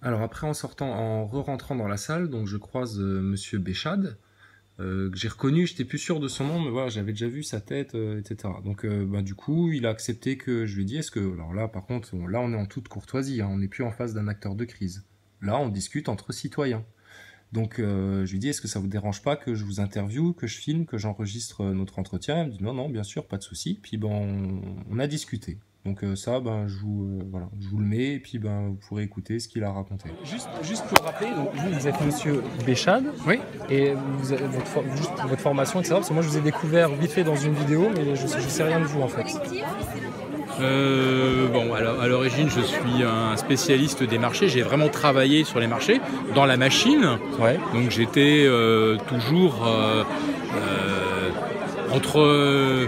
Alors après, en sortant, en re-rentrant dans la salle, donc je croise Monsieur Béchade, que j'ai reconnu, j'étais plus sûr de son nom, mais voilà, j'avais déjà vu sa tête, etc. Donc bah, du coup, il a accepté que je lui ai dit, est-ce que... Alors là, par contre, là, on est en toute courtoisie, hein, on n'est plus en face d'un acteur de crise. Là, on discute entre citoyens. Donc je lui dis, est-ce que ça vous dérange pas que je vous interviewe, que je filme, que j'enregistre notre entretien? Il me dit, non, non, bien sûr, pas de souci. Puis ben, on a discuté. Donc ça, ben, voilà, je vous le mets, et puis ben, vous pourrez écouter ce qu'il a raconté. Juste pour rappeler, donc, vous êtes Monsieur Béchade, Oui. et vous avez juste votre formation, etc. Parce que moi, je vous ai découvert vite fait dans une vidéo, mais je sais rien de vous en fait. Bon, alors, à l'origine, je suis un spécialiste des marchés. J'ai vraiment travaillé sur les marchés, dans la machine. Ouais. Donc j'étais toujours entre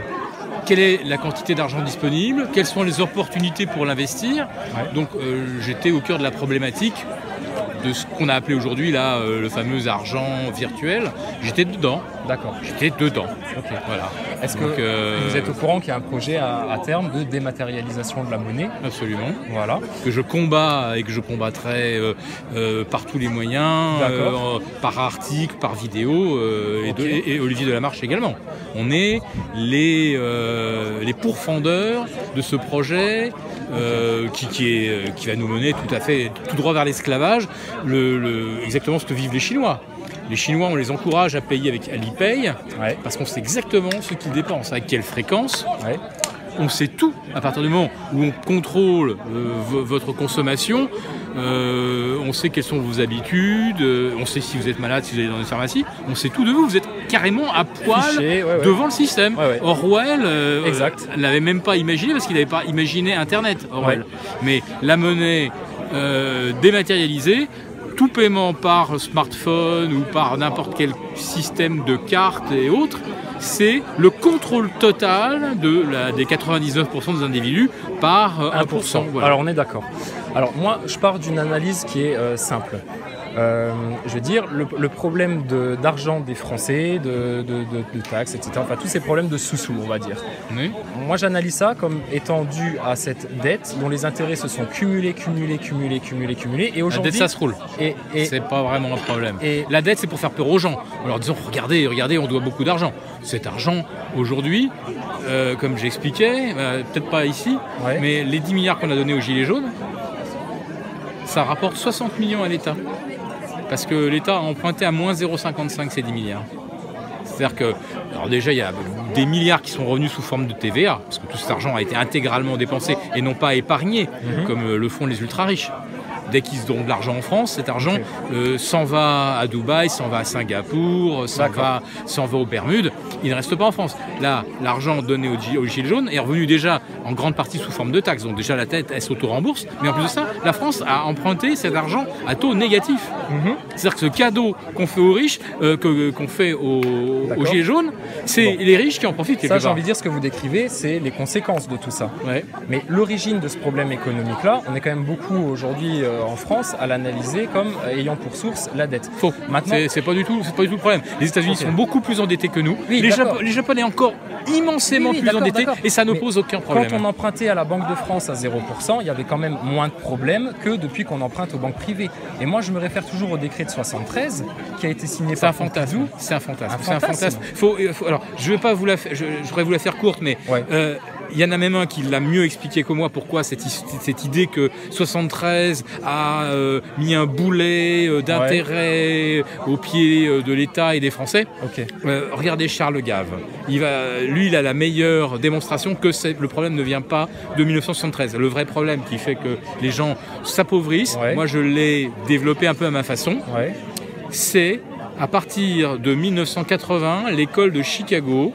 quelle est la quantité d'argent disponible, quelles sont les opportunités pour l'investir. Ouais. Donc j'étais au cœur de la problématique de ce qu'on a appelé aujourd'hui là le fameux argent virtuel. J'étais dedans. D'accord. J'étais dedans. Ok. Voilà. Est-ce que Donc, vous êtes au courant qu'il y a un projet à terme de dématérialisation de la monnaie? Absolument. Voilà. Que je combats et que je combattrai par tous les moyens, par article, par vidéo, et Olivier Delamarche également. On est les pourfendeurs de ce projet qui va nous mener tout droit vers l'esclavage, exactement ce que vivent les Chinois. Les Chinois, on les encourage à payer avec Alipay, parce qu'on sait exactement ce qu'ils dépensent, avec quelle fréquence. Ouais. On sait tout à partir du moment où on contrôle votre consommation. On sait quelles sont vos habitudes, on sait si vous êtes malade, si vous allez dans une pharmacie. On sait tout de vous. Vous êtes carrément à poil devant le système. Orwell l'avait même pas imaginé parce qu'il n'avait pas imaginé Internet, Orwell. Mais la monnaie dématérialisée, tout paiement par smartphone ou par n'importe quel système de cartes et autres, c'est le contrôle total des 99% des individus par 1%. Voilà. Alors on est d'accord. Alors moi, je pars d'une analyse qui est simple. Je veux dire, le problème d'argent des Français, de taxes, etc., enfin tous ces problèmes de sous-sous, on va dire. Oui. Moi, j'analyse ça comme étant dû à cette dette dont les intérêts se sont cumulés. Et aujourd'hui, la dette, ça se roule. Et c'est pas vraiment un problème. Et la dette, c'est pour faire peur aux gens. En leur disant, regardez, on doit beaucoup d'argent. Cet argent, aujourd'hui, comme j'expliquais, peut-être pas ici, mais les 10 milliards qu'on a donnés aux Gilets jaunes, ça rapporte 60 millions à l'État. Parce que l'État a emprunté à moins 0,55 ces 10 milliards. C'est-à-dire que, alors déjà, il y a des milliards qui sont revenus sous forme de TVA, parce que tout cet argent a été intégralement dépensé et non pas épargné, comme le font les ultra-riches. Dès qu'ils se donnent de l'argent en France, cet argent s'en va à Dubaï, s'en va à Singapour, s'en va aux Bermudes. Il ne reste pas en France. Là, l'argent donné aux Gilets jaunes est revenu déjà en grande partie sous forme de taxes. Donc déjà, la tête, elle s'auto-rembourse. Mais en plus de ça, la France a emprunté cet argent à taux négatif. C'est-à-dire que ce cadeau qu'on fait aux riches, qu'on fait aux Gilets jaunes, c'est les riches qui en profitent quelque part. Ça, j'ai envie de dire, ce que vous décrivez, c'est les conséquences de tout ça. Mais l'origine de ce problème économique-là, on est quand même beaucoup aujourd'hui en France à l'analyser comme ayant pour source la dette. Faux. Maintenant, c'est pas du tout le problème. Les États-Unis sont beaucoup plus endettés que nous. Oui, les Japonais encore immensément plus endettés et ça ne pose aucun problème. Quand on empruntait à la Banque de France à 0%, il y avait quand même moins de problèmes que depuis qu'on emprunte aux banques privées. Et moi, je me réfère toujours au décret de 73 qui a été signé par Pompidou. C'est un fantasme. Alors, je voudrais vous la faire courte, mais il y en a même un qui l'a mieux expliqué que moi pourquoi cette idée que 73 a mis un boulet d'intérêt au pied de l'État et des Français. Regardez Charles Gave. Lui, il a la meilleure démonstration que le problème ne vient pas de 1973. Le vrai problème qui fait que les gens s'appauvrissent, moi je l'ai développé un peu à ma façon, c'est à partir de 1980, l'école de Chicago.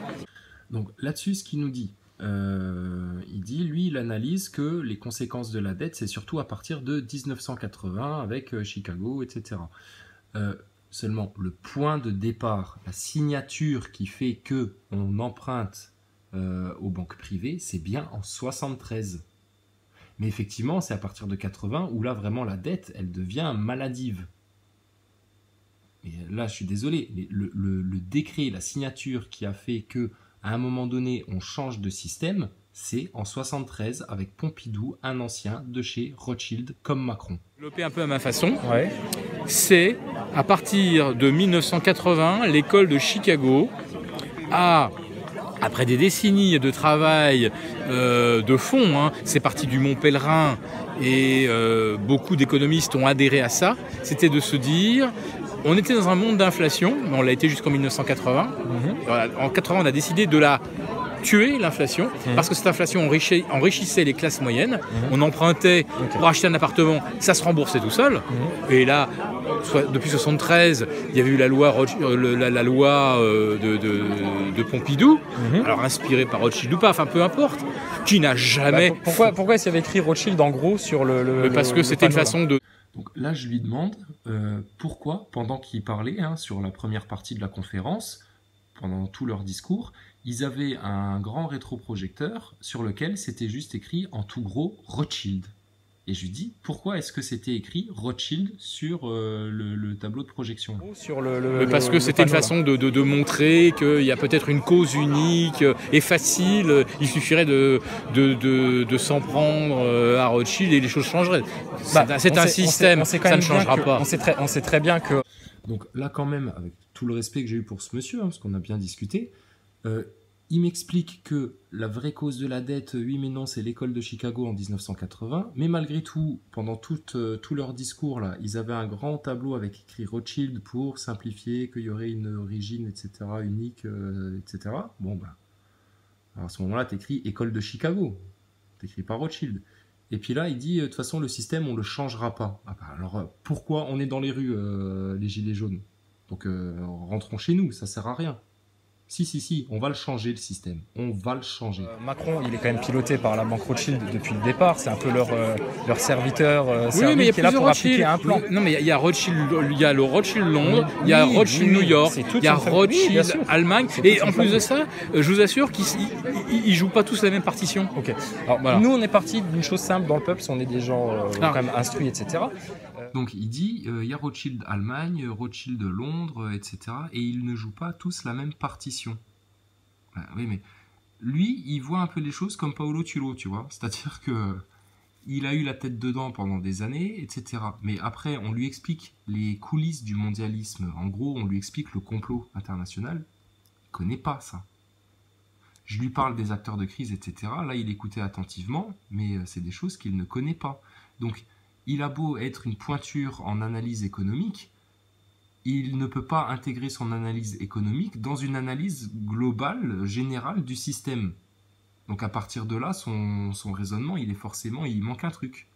Donc là-dessus, ce qu'il nous dit, il dit, lui, il analyse que les conséquences de la dette, c'est surtout à partir de 1980 avec Chicago, etc. Seulement, le point de départ, la signature qui fait que on emprunte aux banques privées, c'est bien en 73. Mais effectivement, c'est à partir de 80 où là, vraiment, la dette, elle devient maladive. Et là, je suis désolé, mais le décret, la signature qui a fait que à un moment donné, on change de système, C'est en 73 avec Pompidou, un ancien de chez Rothschild comme Macron. Développé un peu à ma façon, c'est à partir de 1980, l'école de Chicago après des décennies de travail de fond, c'est parti du Mont Pèlerin et beaucoup d'économistes ont adhéré à ça, c'était de se dire, on était dans un monde d'inflation, mais on l'a été jusqu'en 1980. En 80, on a décidé de la tuer, l'inflation, parce que cette inflation enrichissait les classes moyennes. On empruntait pour acheter un appartement, ça se remboursait tout seul. Et là, depuis 73, il y avait eu la loi de Pompidou, alors inspirée par Rothschild ou pas, enfin peu importe, qui n'a jamais... Pourquoi est-ce qu'il y avait écrit Rothschild en gros sur le parce que c'était une façon de... Donc là, je lui demande pourquoi, pendant qu'il parlait sur la première partie de la conférence, pendant tout leur discours, ils avaient un grand rétroprojecteur sur lequel c'était juste écrit en tout gros Rothschild. Et je lui dis, pourquoi est-ce que c'était écrit Rothschild sur le tableau de projection ? Parce que c'était une façon de montrer qu'il y a peut-être une cause unique et facile. Il suffirait de s'en prendre à Rothschild et les choses changeraient. C'est un système, ça ne changera pas. On sait très bien que... Donc là quand même, avec tout le respect que j'ai eu pour ce monsieur, parce qu'on a bien discuté, il m'explique que la vraie cause de la dette, oui mais non, c'est l'école de Chicago en 1980, mais malgré tout, pendant tout leur discours, là, ils avaient un grand tableau avec écrit Rothschild pour simplifier, qu'il y aurait une origine, etc., unique, etc. Bon, ben, alors à ce moment-là, t'écris école de Chicago, t'écris pas Rothschild. Et puis là, il dit, de toute façon, le système, on le changera pas. Ah bah, alors, pourquoi on est dans les rues, les gilets jaunes ? Donc, rentrons chez nous, ça sert à rien. Si, on va le changer, le système. On va le changer. Macron, il est quand même piloté par la banque Rothschild depuis le départ. C'est un peu leur serviteur oui, mais qui est là pour appliquer un plan. Non, mais il y a Rothschild, il y a le Rothschild Londres, il y a Rothschild New York, il y a Rothschild Allemagne. Et en plus de ça, je vous assure qu'ils jouent pas tous la même partition. Ok. Alors, voilà. Nous, on est parti d'une chose simple dans le peuple, on est des gens quand même instruits, etc. Donc il dit, il y a Rothschild Allemagne, Rothschild Londres, etc. Et ils ne jouent pas tous la même partition. Oui, mais lui, il voit un peu les choses comme Paolo Tulo, tu vois. C'est-à-dire que il a eu la tête dedans pendant des années, etc. Mais après, on lui explique les coulisses du mondialisme. En gros, on lui explique le complot international. Il ne connaît pas ça. Je lui parle des acteurs de crise, etc. Là, il écoutait attentivement, mais c'est des choses qu'il ne connaît pas. Donc, il a beau être une pointure en analyse économique, il ne peut pas intégrer son analyse économique dans une analyse globale, générale du système. Donc à partir de là, son raisonnement, il manque un truc.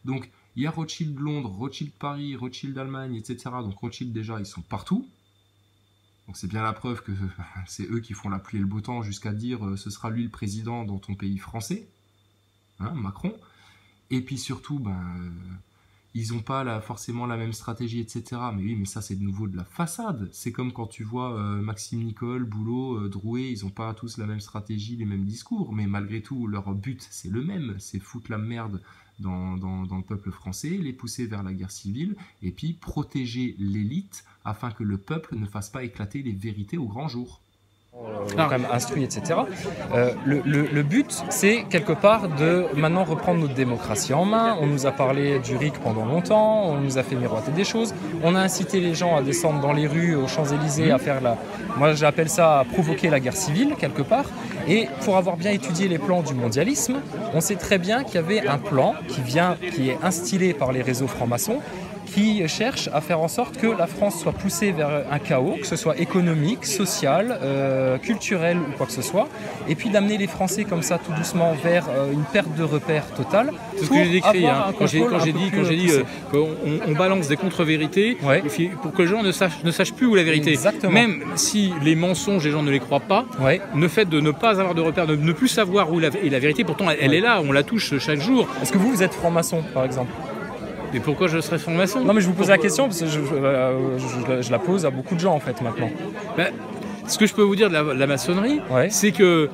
Donc il y a Rothschild Londres, Rothschild Paris, Rothschild Allemagne, etc. Donc Rothschild déjà, ils sont partout. Donc c'est bien la preuve que c'est eux qui font la pluie et le beau temps jusqu'à dire ce sera lui le président dans ton pays français, Macron. Et puis surtout, ils n'ont pas forcément la même stratégie, etc. Mais oui, mais ça, c'est de nouveau de la façade. C'est comme quand tu vois Maxime Nicole, Boulot, Drouet, ils n'ont pas tous la même stratégie, les mêmes discours. Mais malgré tout, leur but, c'est le même. C'est foutre la merde dans le peuple français, les pousser vers la guerre civile, et puis protéger l'élite afin que le peuple ne fasse pas éclater les vérités au grand jour. Quand même instruits, etc. Le but, c'est quelque part de maintenant reprendre notre démocratie en main. On nous a parlé du RIC pendant longtemps, on nous a fait miroiter des choses, on a incité les gens à descendre dans les rues, aux Champs-Élysées, à faire moi j'appelle ça à provoquer la guerre civile, quelque part. Et pour avoir bien étudié les plans du mondialisme, on sait très bien qu'il y avait un plan qui est instillé par les réseaux francs-maçons, qui cherche à faire en sorte que la France soit poussée vers un chaos, que ce soit économique, social, culturel ou quoi que ce soit, et puis d'amener les Français comme ça tout doucement vers une perte de repères totale. C'est ce que j'ai décrit, quand j'ai dit qu'on balance des contre-vérités pour que les gens ne sachent plus où la vérité. Exactement. Même si les mensonges, les gens ne les croient pas, le fait de ne pas avoir de repères, de ne plus savoir où est la vérité, pourtant elle est là, on la touche chaque jour. Est-ce que vous êtes franc-maçon, par exemple ? Et pourquoi je serais franc-maçon ? Non, mais je vous pose la question parce que je la pose à beaucoup de gens en fait maintenant. Ce que je peux vous dire de la maçonnerie, c'est que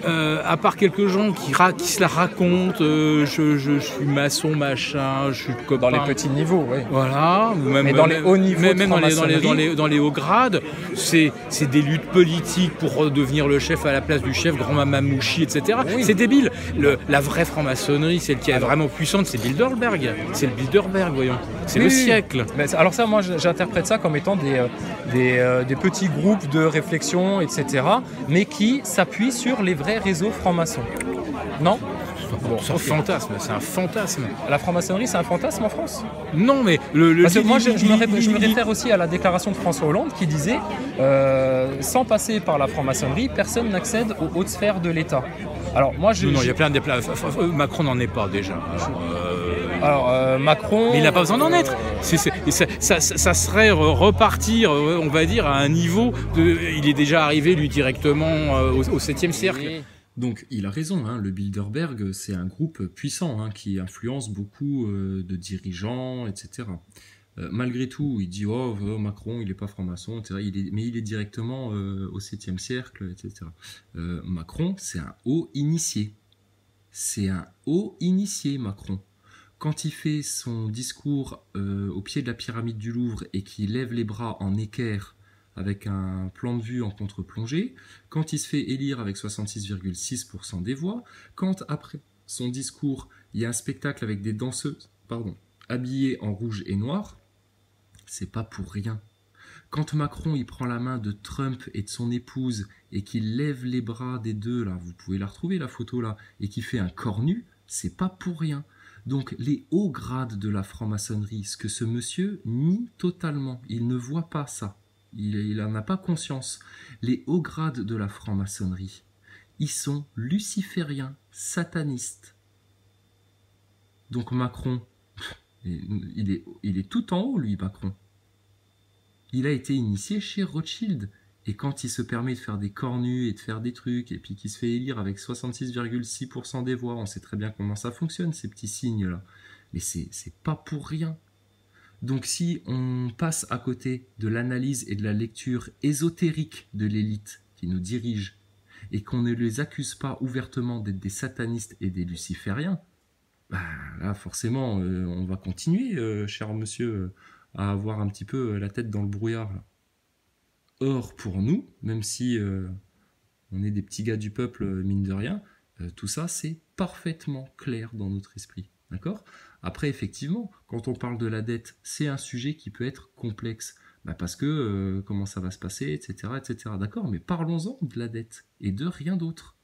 à part quelques gens qui se la racontent, je suis maçon, machin, je suis copain. Dans les petits niveaux, oui. Voilà. Ou même, mais dans les hauts niveaux même dans les hauts grades, c'est des luttes politiques pour devenir le chef à la place du chef, grand Mamamouchi, etc. Oui. C'est débile. La vraie franc-maçonnerie, celle qui est vraiment puissante, c'est Bilderberg. C'est le Bilderberg, voyons. C'est le siècle. Mais alors ça, moi, j'interprète ça comme étant des petits groupes de réflexion, etc., mais qui s'appuient sur les vrais réseaux francs-maçons. Non ? Bon, c'est un fantasme, c'est un fantasme. La franc-maçonnerie, c'est un fantasme en France ? Non, mais Parce que moi, je me réfère aussi à la déclaration de François Hollande qui disait sans passer par la franc-maçonnerie, personne n'accède aux hautes sphères de l'État. Alors moi, non, il y a plein de Macron n'en est pas déjà. Alors Macron... Mais il n'a pas besoin d'en être. Ça serait repartir, on va dire, à un niveau... Il est déjà arrivé, lui, directement au 7e siècle. Oui. Donc il a raison, hein, le Bilderberg, c'est un groupe puissant hein, qui influence beaucoup de dirigeants, etc. Malgré tout, il dit « Oh, Macron, il n'est pas franc-maçon, etc. » Mais il est directement au 7e siècle, etc. Macron, c'est un haut initié. C'est un haut initié, Macron. Quand il fait son discours au pied de la pyramide du Louvre et qu'il lève les bras en équerre avec un plan de vue en contre-plongée, quand il se fait élire avec 66,6% des voix, quand après son discours, il y a un spectacle avec des danseuses habillées en rouge et noir, c'est pas pour rien. Quand Macron il prend la main de Trump et de son épouse et qu'il lève les bras des deux, là, vous pouvez la retrouver la photo là, et qu'il fait un corps nu, c'est pas pour rien. Donc les hauts grades de la franc-maçonnerie, ce que ce monsieur nie totalement, il ne voit pas ça. Il n'en a pas conscience. Les hauts grades de la franc-maçonnerie, ils sont lucifériens, satanistes. Donc Macron, il est tout en haut, lui, Macron. Il a été initié chez Rothschild. Et quand il se permet de faire des corps nus et de faire des trucs, et puis qu'il se fait élire avec 66,6% des voix, on sait très bien comment ça fonctionne, ces petits signes-là. Mais c'est pas pour rien. Donc si on passe à côté de l'analyse et de la lecture ésotérique de l'élite qui nous dirige, et qu'on ne les accuse pas ouvertement d'être des satanistes et des lucifériens, bah là forcément on va continuer, cher monsieur, à avoir un petit peu la tête dans le brouillard. Là. Or pour nous, même si on est des petits gars du peuple mine de rien, tout ça c'est parfaitement clair dans notre esprit. D'accord ? Après, effectivement, quand on parle de la dette, c'est un sujet qui peut être complexe. Bah parce que comment ça va se passer, etc. etc. D'accord, mais parlons-en de la dette et de rien d'autre.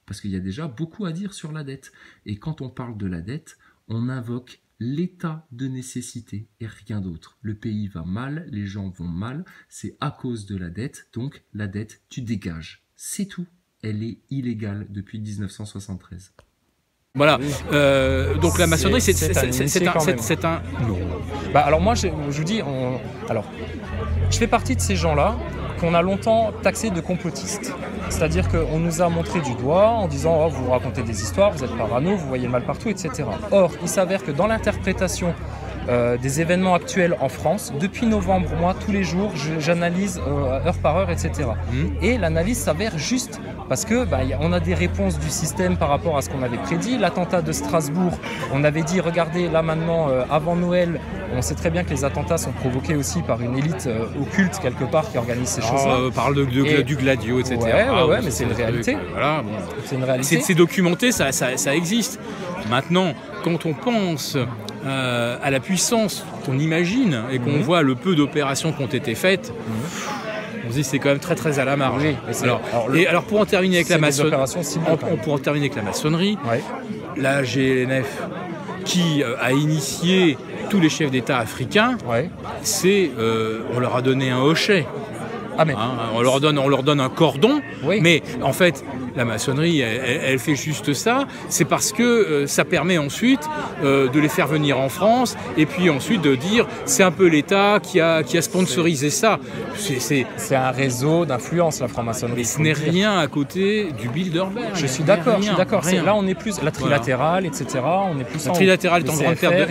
Parce qu'il y a déjà beaucoup à dire sur la dette. Et quand on parle de la dette, on invoque l'état de nécessité et rien d'autre. Le pays va mal, les gens vont mal, c'est à cause de la dette, donc la dette, tu dégages. C'est tout. Elle est illégale depuis 1973. Voilà, donc la maçonnerie, c'est un... Non. Bah alors moi, je vous dis, je fais partie de ces gens-là qu'on a longtemps taxés de complotistes. C'est-à-dire qu'on nous a montré du doigt en disant oh, vous racontez des histoires, vous êtes parano, vous voyez le mal partout, etc. Or, il s'avère que dans l'interprétation des événements actuels en France, depuis novembre, moi, tous les jours, j'analyse heure par heure, etc. Et l'analyse s'avère juste parce que on a des réponses du système par rapport à ce qu'on avait prédit. L'attentat de Strasbourg, on avait dit, regardez, là maintenant, avant Noël, on sait très bien que les attentats sont provoqués aussi par une élite occulte quelque part qui organise ces choses-là. On parle du gladio, etc. Ouais, mais c'est une réalité. Voilà, bon. C'est une réalité. C'est documenté, ça existe. Maintenant, quand on pense à la puissance qu'on imagine et qu'on voit le peu d'opérations qui ont été faites, on se dit c'est quand même très très à la marge. Oui, alors pour en terminer avec la maçonnerie, la GLNF qui a initié tous les chefs d'État africains, on leur a donné un hochet. On leur donne un cordon, mais en fait la maçonnerie elle fait juste ça, c'est parce que ça permet ensuite de les faire venir en France et puis ensuite de dire c'est un peu l'État qui a sponsorisé ça. C'est un réseau d'influence la franc-maçonnerie. Mais ce n'est rien à côté du Bilderberg. Je suis d'accord. Là on est plus la trilatérale, etc. On est plus la trilatérale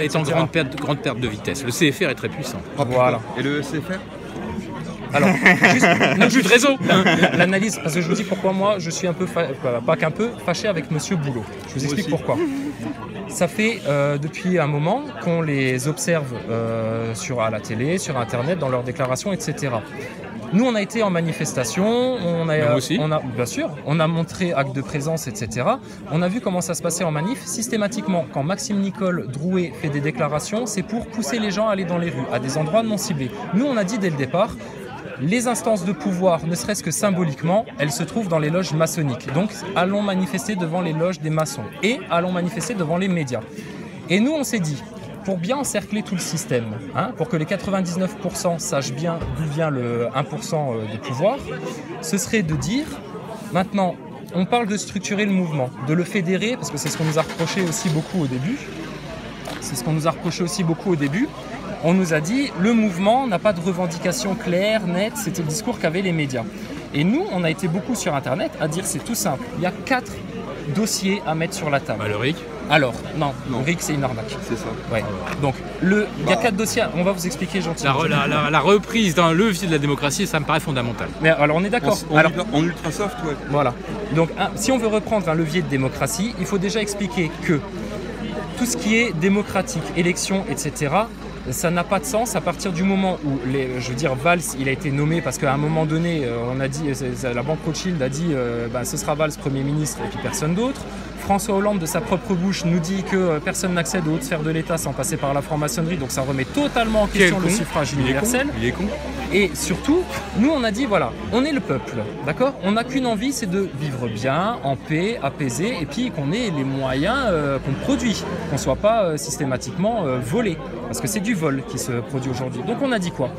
est en grande perte de vitesse. Le CFR est très puissant. Voilà. Et le CFR ? Alors, plus de réseau. L'analyse, parce que je vous dis pourquoi moi je suis un peu, pas qu'un peu, fâché avec Monsieur Boulot. Je vous explique pourquoi. Ça fait depuis un moment qu'on les observe à la télé, sur Internet, dans leurs déclarations, etc. Nous, on a été en manifestation, bien sûr, on a montré acte de présence, etc. On a vu comment ça se passait en manif. Systématiquement, quand Maxime Nicole Drouet fait des déclarations, c'est pour pousser les gens à aller dans les rues, à des endroits non ciblés. Nous, on a dit dès le départ, les instances de pouvoir, ne serait-ce que symboliquement, elles se trouvent dans les loges maçonniques. Donc, allons manifester devant les loges des maçons et allons manifester devant les médias. Et nous, on s'est dit, pour bien encercler tout le système, pour que les 99% sachent bien d'où vient le 1% de pouvoir, ce serait de dire, maintenant, on parle de structurer le mouvement, de le fédérer, parce que c'est ce qu'on nous a reproché aussi beaucoup au début. On nous a dit, le mouvement n'a pas de revendication claire, nette, c'était le discours qu'avaient les médias. Et nous, on a été beaucoup sur Internet à dire, c'est tout simple, il y a 4 dossiers à mettre sur la table. Le RIC. Alors, non. Le RIC, c'est une arnaque. C'est ça. Ouais. Donc, il y a 4 dossiers, on va vous expliquer gentiment. La reprise d'un levier de la démocratie, ça me paraît fondamental. Mais alors, on est d'accord. En ultra soft, ouais. Voilà. Donc, si on veut reprendre un levier de démocratie, il faut déjà expliquer que tout ce qui est démocratique, élection, etc., ça n'a pas de sens à partir du moment où, Valls, il a été nommé parce qu'à un moment donné, on a dit, la banque Rothschild a dit, ce sera Valls Premier ministre et puis personne d'autre. François Hollande, de sa propre bouche, nous dit que personne n'accède aux hautes sphères de l'État sans passer par la franc-maçonnerie, donc ça remet totalement en question le suffrage universel. Il est con. Et surtout, nous on a dit, voilà, on est le peuple, d'accord ? On n'a qu'une envie, c'est de vivre bien, en paix, apaisé, et puis qu'on ait les moyens qu'on produit, qu'on ne soit pas systématiquement volé, parce que c'est du vol qui se produit aujourd'hui. Donc on a dit quoi ?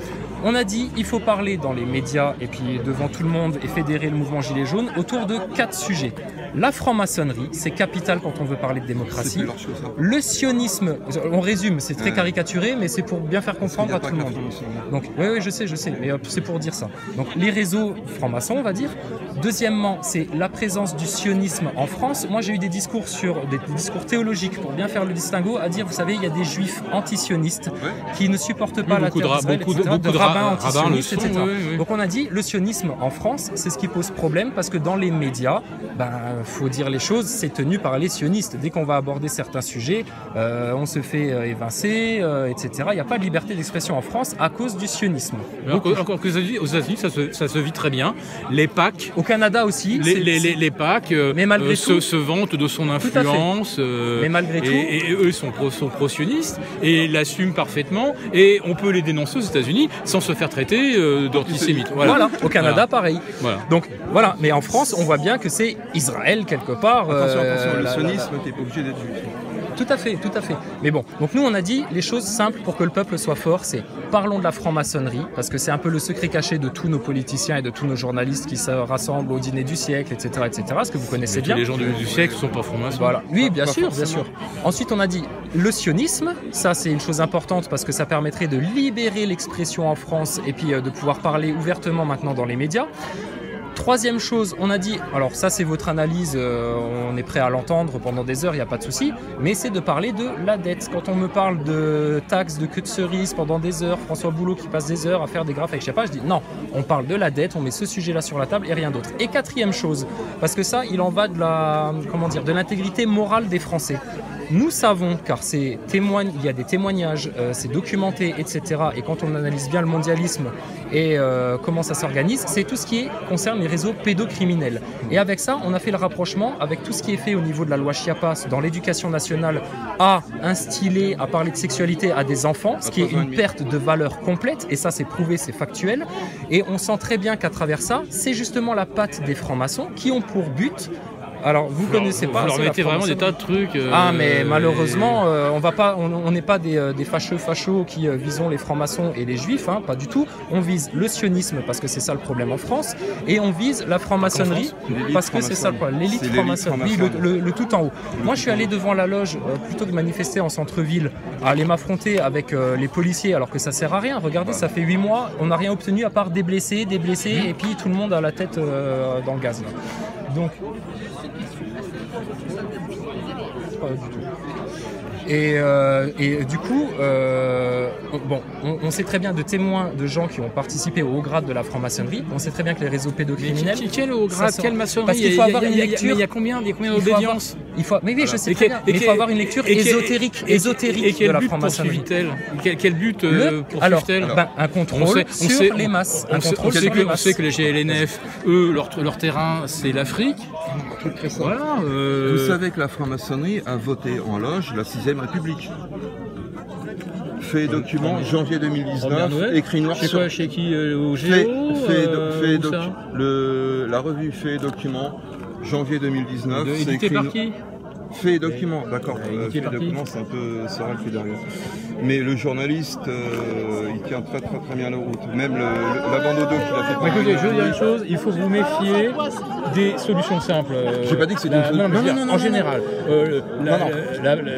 On a dit, il faut parler dans les médias et puis devant tout le monde et fédérer le mouvement Gilets jaunes autour de 4 sujets. La franc-maçonnerie, c'est capital quand on veut parler de démocratie. Le sionisme, on résume, c'est très caricaturé, mais c'est pour bien faire comprendre à tout le monde. Donc, oui, je sais, mais c'est pour dire ça. Donc, les réseaux francs-maçons, on va dire. Deuxièmement, c'est la présence du sionisme en France. Moi, j'ai eu des discours théologiques pour bien faire le distinguo, à dire, vous savez, il y a des juifs anti-sionistes qui ne supportent pas la terre d'Israël, beaucoup de rabbins anti-sionistes, etc. Donc, on a dit, le sionisme en France, c'est ce qui pose problème parce que dans les médias, faut dire les choses, c'est tenu par les sionistes. Dès qu'on va aborder certains sujets, on se fait évincer, etc. Il n'y a pas de liberté d'expression en France à cause du sionisme. Encore que aux États-Unis, ça se vit très bien. Les PAC. Au Canada aussi. Les PAC se vantent de son influence. Mais malgré tout. Et eux sont pro-sionistes et l'assument parfaitement. Et on peut les dénoncer aux États-Unis sans se faire traiter d'antisémites. Voilà. Au Canada, pareil. Voilà. Donc, voilà. Mais en France, on voit bien que c'est Israël quelque part. Attention, le sionisme, t'es pas obligé d'être juif. Tout à fait. Mais bon, donc nous on a dit les choses simples pour que le peuple soit fort, c'est parlons de la franc-maçonnerie, parce que c'est un peu le secret caché de tous nos politiciens et de tous nos journalistes qui se rassemblent au dîner du siècle, etc., ce que vous connaissez bien. Les gens du siècle ne sont pas francs-maçons. Voilà. Oui, bien sûr. Ensuite, on a dit le sionisme, ça c'est une chose importante parce que ça permettrait de libérer l'expression en France et puis de pouvoir parler ouvertement maintenant dans les médias. Troisième chose, on a dit, alors ça c'est votre analyse, on est prêt à l'entendre pendant des heures, il n'y a pas de souci, mais c'est de parler de la dette. Quand on me parle de taxes, de queue de cerise pendant des heures, François Boulot qui passe des heures à faire des graphes avec je sais pas, je dis non, on parle de la dette, on met ce sujet-là sur la table et rien d'autre. Et quatrième chose, parce que ça, il en va de l'intégrité morale des Français. Nous savons, car il y a des témoignages, c'est documenté, etc. Et quand on analyse bien le mondialisme et comment ça s'organise, c'est tout ce qui concerne les réseaux pédocriminels. Et avec ça, on a fait le rapprochement avec tout ce qui est fait au niveau de la loi Chiapas dans l'éducation nationale à instiller, à parler de sexualité à des enfants, ce qui est une perte de valeur complète. Et ça, c'est prouvé, c'est factuel. Et on sent très bien qu'à travers ça, c'est justement la patte des francs-maçons qui ont pour but... Alors, vous connaissez pas. Vous leur mettez vraiment des tas de trucs. Mais malheureusement, on n'est pas des fachos qui visons les francs-maçons et les juifs, pas du tout. On vise le sionisme parce que c'est ça le problème en France, et on vise la franc-maçonnerie parce que c'est ça le problème. L'élite franc-maçonnerie, le tout en haut. Moi, je suis allé devant la loge plutôt que de manifester en centre-ville, à aller m'affronter avec les policiers, alors que ça sert à rien. Regardez, ça fait 8 mois, on n'a rien obtenu à part des blessés, et puis tout le monde a la tête dans le gaz. Là. Donc. Pas du tout. Et du coup, bon, on sait très bien de témoins de gens qui ont participé au haut grade de la franc-maçonnerie. On sait très bien que les réseaux pédocriminels. Quel haut grade, quelle maçonnerie? Parce qu'il faut avoir une lecture. Il y a combien d'obédience? Mais oui, je sais très bien. Mais il faut avoir une lecture ésotérique de la franc-maçonnerie. Quel but poursuivent-elle? Un contrôle sur les masses. On sait que les GLNF, eux, leur terrain, c'est l'Afrique. Voilà. Vous savez que la franc-maçonnerie a voté en loge la 6ème République. Fait document, janvier 2019, écrit noir sur... quoi, chez qui? Au Géo La revue Fait document, janvier 2019. Édité par qui? Fait et document, d'accord. Fait et document, c'est un peu Sorel qui est derrière. Mais le journaliste, il tient très bien la route. Même la bande audio qu'il a fait. Écoutez, je veux dire une chose, il faut vous méfier des solutions simples. J'ai pas dit que c'était une solution. Non, en général.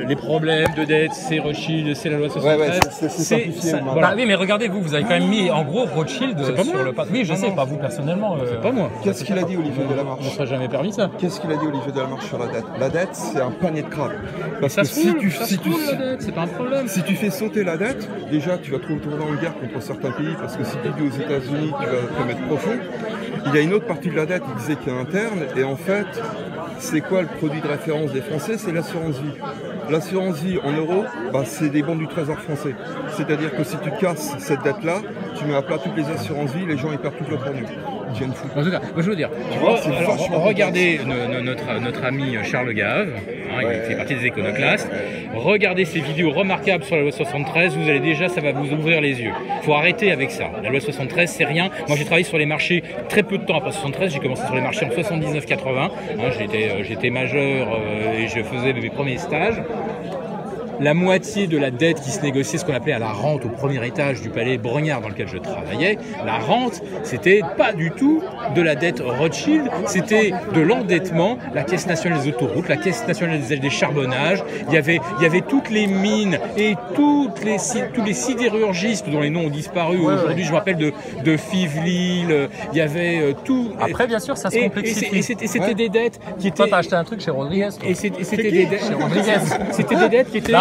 Les problèmes de dette, c'est Rothschild, c'est la loi 73. C'est simplifié. Voilà. Oui, mais regardez, vous avez quand même mis en gros Rothschild sur le pas. Oui, je sais, pas vous personnellement. C'est pas moi. Qu'est-ce qu'il a dit, Olivier Delamarche? On ne serait jamais permis ça. Qu'est-ce qu'il a dit, Olivier Delamarche, sur la dette? La dette, c'est un panier de crabes. Parce que si tu la dette, c'est pas un problème. Si tu fais sauter la dette, déjà tu vas te retrouver dans une guerre contre certains pays, parce que si tu dis aux États-Unis, tu vas te mettre profond. Il y a une autre partie de la dette, il disait qu'il est interne, et en fait, c'est quoi le produit de référence des Français? C'est l'assurance vie. L'assurance vie en euros, c'est des bons du trésor français. C'est-à-dire que si tu casses cette dette-là, tu mets à plat toutes les assurances vie, les gens ils perdent tout leur revenu. En tout cas, je veux dire, regardez notre ami Charles Gave, il fait partie des iconoclastes. Regardez ces vidéos remarquables sur la loi 73, ça va vous ouvrir les yeux. Il faut arrêter avec ça. La loi 73, c'est rien. Moi, j'ai travaillé sur les marchés très peu de temps après 73. J'ai commencé sur les marchés en 79-80. J'étais majeur et je faisais mes premiers stages. La moitié de la dette qui se négociait, ce qu'on appelait à la rente au premier étage du palais Brognard dans lequel je travaillais, la rente, c'était pas du tout de la dette Rothschild, c'était de l'endettement, la Caisse nationale des autoroutes, la Caisse nationale des charbonnages, il y avait toutes les mines et tous les sidérurgistes dont les noms ont disparu aujourd'hui, je me rappelle de Fivelil, il y avait tout. Après, bien sûr, ça se complexifie. Et c'était des dettes qui étaient... Toi, t'as acheté un truc chez Rodriguez. Et c'était des dettes... C'était des dettes qui étaient...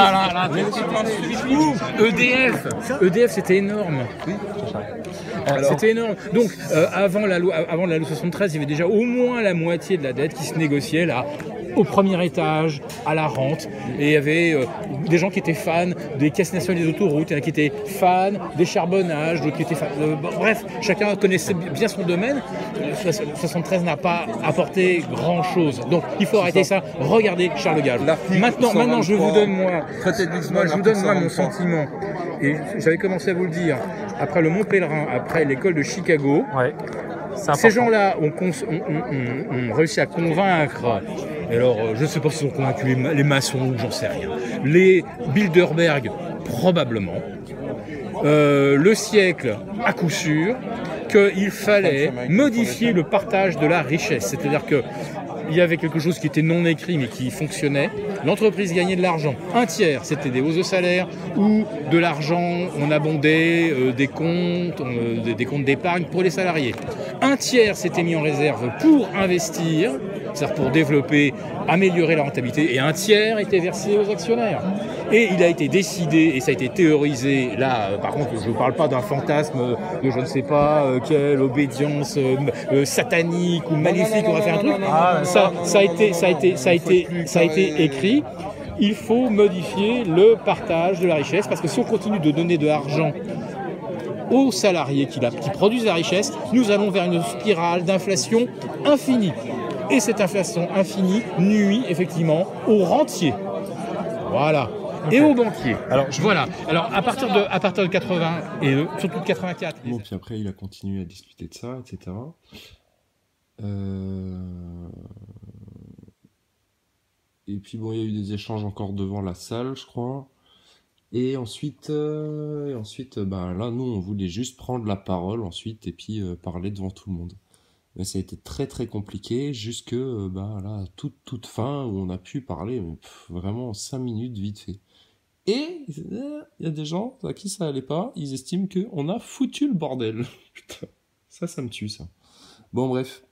EDF, c'était énorme. C'était énorme. Donc, avant la loi 73, il y avait déjà au moins la moitié de la dette qui se négociait là, au premier étage, à la rente. Et il y avait des gens qui étaient fans des caisses nationales des autoroutes, il y en a qui étaient fans des charbonnages, d'autres qui étaient fans. Bref, chacun connaissait bien son domaine. 73 n'a pas apporté grand-chose. Donc, il faut arrêter ça. Regardez Charles Gave. Maintenant, je vous donne mon sentiment. Et j'avais commencé à vous le dire. Après le Mont Pèlerin, après l'école de Chicago, ces gens-là ont réussi à convaincre. Alors, je ne sais pas s'ils ont convaincu les maçons ou j'en sais rien. Les Bilderberg, probablement. Le siècle, à coup sûr, qu'il fallait modifier le partage de la richesse. C'est-à-dire que il y avait quelque chose qui était non écrit mais qui fonctionnait. L'entreprise gagnait de l'argent. Un tiers, c'était des hausses de salaire ou de l'argent, on abondait des comptes d'épargne pour les salariés. Un tiers s'était mis en réserve pour investir, c'est-à-dire pour développer, améliorer la rentabilité, et un tiers était versé aux actionnaires. Et il a été décidé, et ça a été théorisé, là, par contre, je ne parle pas d'un fantasme de je ne sais pas quelle obédience satanique ou maléfique, on va faire un truc. Ça a été écrit. Il faut modifier le partage de la richesse, parce que si on continue de donner de l'argent aux salariés qui produisent la richesse, nous allons vers une spirale d'inflation infinie. Et cette inflation infinie nuit effectivement aux rentiers. Voilà. Okay. Et aux banquiers. Voilà. Alors à partir de 80 et surtout de 84. Bon, puis après il a continué à discuter de ça, etc. Et puis bon, il y a eu des échanges encore devant la salle, je crois. Et ensuite, là, nous, on voulait juste prendre la parole ensuite et puis parler devant tout le monde. Mais ça a été très très compliqué jusque là, toute fin où on a pu parler, mais vraiment 5 minutes vite fait. Et il y a des gens à qui ça allait pas, ils estiment qu'on a foutu le bordel. Putain, ça me tue ça. Bon bref.